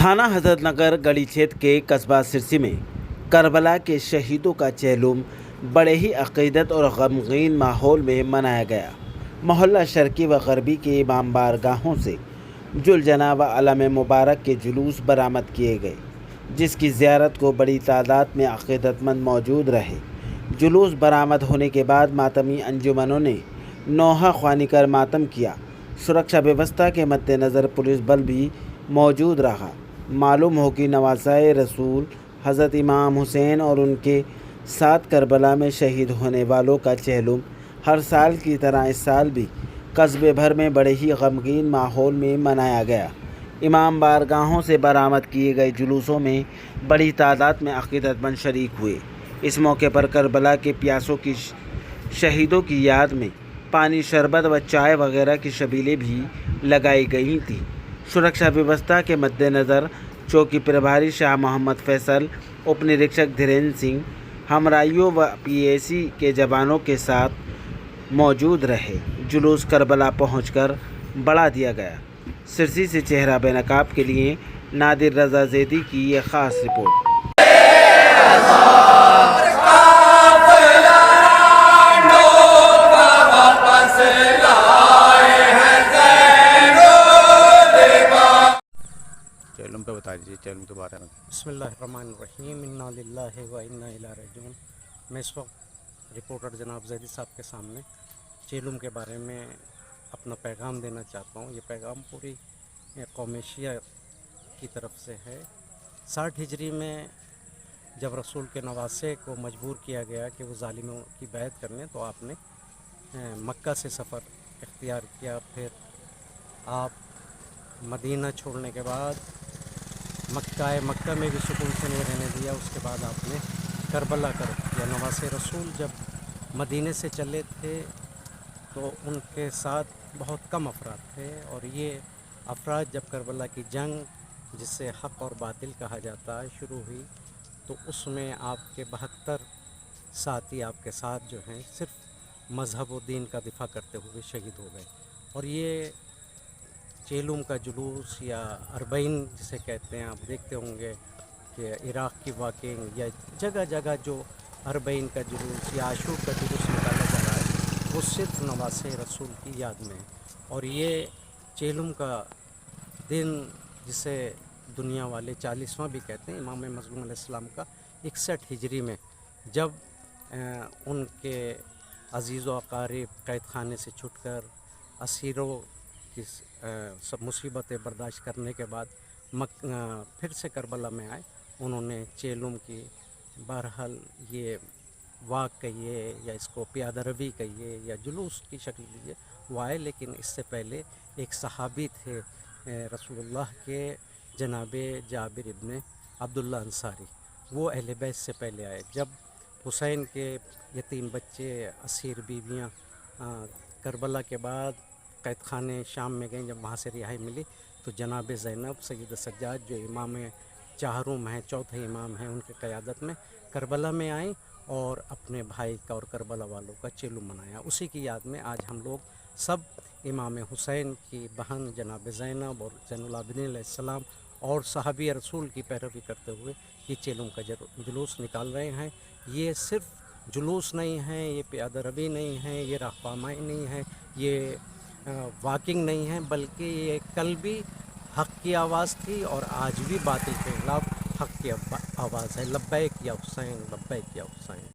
थाना हजरत नगर गढ़ी क्षेत्र के कस्बा सिरसी में करबला के शहीदों का चहलुम बड़े ही अक़ीदत और गमगीन माहौल में मनाया गया। मोहल्ला शर्की व गरबी के इमाम बारगाहों से जुलजना व अलम मुबारक के जुलूस बरामद किए गए, जिसकी ज़ियारत को बड़ी तादाद में अक़ीदतमंद मौजूद रहे। जुलूस बरामद होने के बाद मातमी अंजुमनों ने नौहा ख्वानी कर मातम किया। सुरक्षा व्यवस्था के मद्देनज़र पुलिस बल भी मौजूद रहा। मालूम हो कि नवाज़ाए रसूल हज़रत इमाम हुसैन और उनके साथ करबला में शहीद होने वालों का चहलुम हर साल की तरह इस साल भी कस्बे भर में बड़े ही गमगीन माहौल में मनाया गया। इमाम बारगाहों से बरामद किए गए जुलूसों में बड़ी तादाद में अक़ीदतमंद शरीक हुए। इस मौके पर करबला के प्यासों की शहीदों की याद में पानी, शरबत व चाय वगैरह की शबीलें भी लगाई गई थीं। सुरक्षा व्यवस्था के मद्देनज़र चौकी प्रभारी शाह मोहम्मद फैसल, उप निरीक्षक धीरेन्द्र सिंह, हमराइयों व पीएसी के जवानों के साथ मौजूद रहे। जुलूस करबला पहुंचकर बढ़ा दिया गया। सिरसी से चेहरा बेनकाब के लिए नादिर रज़ा ज़ैदी की ये ख़ास रिपोर्ट। चैलुम पे बता दीजिए, चैलुम के बारे में। बिस्मिल्लाहिर्रहमानिर्रहीम, इन्ना लिल्लाहि व इन्ना इलैहि राजिऊन। मैं इस वक्त रिपोर्टर जनाब ज़ैदी साहब के सामने चैलुम के बारे में अपना पैगाम देना चाहता हूँ। ये पैगाम पूरी कौम शिया की तरफ से है। 60 हिजरी में जब रसूल के नवासे को मजबूर किया गया कि वो ज़ालिमों की बैत करने, तो आपने मक्का से सफ़र इख्तियार किया। फिर आप मदीना छोड़ने के बाद मक्का में भी सुकून से नहीं रहने दिया। उसके बाद आपने करबला का रुख किया। नवासे रसूल जब मदीने से चले थे तो उनके साथ बहुत कम अफराद थे, और ये अफराद जब करबला की जंग, जिसे हक़ और बातिल कहा जाता है, शुरू हुई, तो उसमें आपके 72 साथी आपके साथ जो हैं सिर्फ़ मज़हब व दीन का दिफा करते हुए शहीद हो गए। और ये चैलुम का जुलूस या अरबईन जिसे कहते हैं, आप देखते होंगे कि इराक़ की वाक़िंग या जगह जगह जो अरबईन का जुलूस या आशूर का जुलूस निकाला जा रहा है, वो सिर्फ नवासे रसूल की याद में है। और ये चैलुम का दिन, जिसे दुनिया वाले 40वां भी कहते हैं, इमाम मज़लूम अलैहिस्सलाम का 61 हिजरी में जब उनके अज़ीज़ व अक़ारिब क़ैद खाने से छुटकर असीरों की सब मुसीबतें बर्दाश्त करने के बाद फिर से करबला में आए। उन्होंने चैलुम की, बहरहाल ये वाक़ कहिए या इसको प्यादा रवी कहिए या जुलूस की शक्ल लीजिए, वो आए। लेकिन इससे पहले एक सहाबी थे रसूलुल्लाह के, जनाबे जाबिर इब्ने अब्दुल्ला अंसारी, वो अहले बैत से पहले आए। जब हुसैन के यतीम बच्चे, असीर बीवियाँ करबला के बाद क़ैद खाने शाम में गए, जब वहाँ से रिहाई मिली तो जनाब ज़ैनब सैयद सज्जाद, जो इमाम चाहरुम हैं, चौथे इमाम हैं, उनके क़यादत में करबला में आए और अपने भाई का और करबला वालों का चैलुम मनाया। उसी की याद में आज हम लोग सब इमाम हुसैन की बहन जनाब ज़ैनब और ज़ैनुल आबिदीन अलैहिस्सलाम और सहाबी रसूल की पैरवी करते हुए ये चैलुम का जुलूस निकाल रहे हैं। ये सिर्फ जुलूस नहीं है, ये प्यादा रवी नहीं है, ये रहनुमाई नहीं है, ये वाकिंग नहीं है, बल्कि ये कल भी हक़ की आवाज़ थी और आज भी बातिल के खिलाफ हक़ की आवाज़ है। लब्बैक या हुसैन, लब्बैक या हुसैन।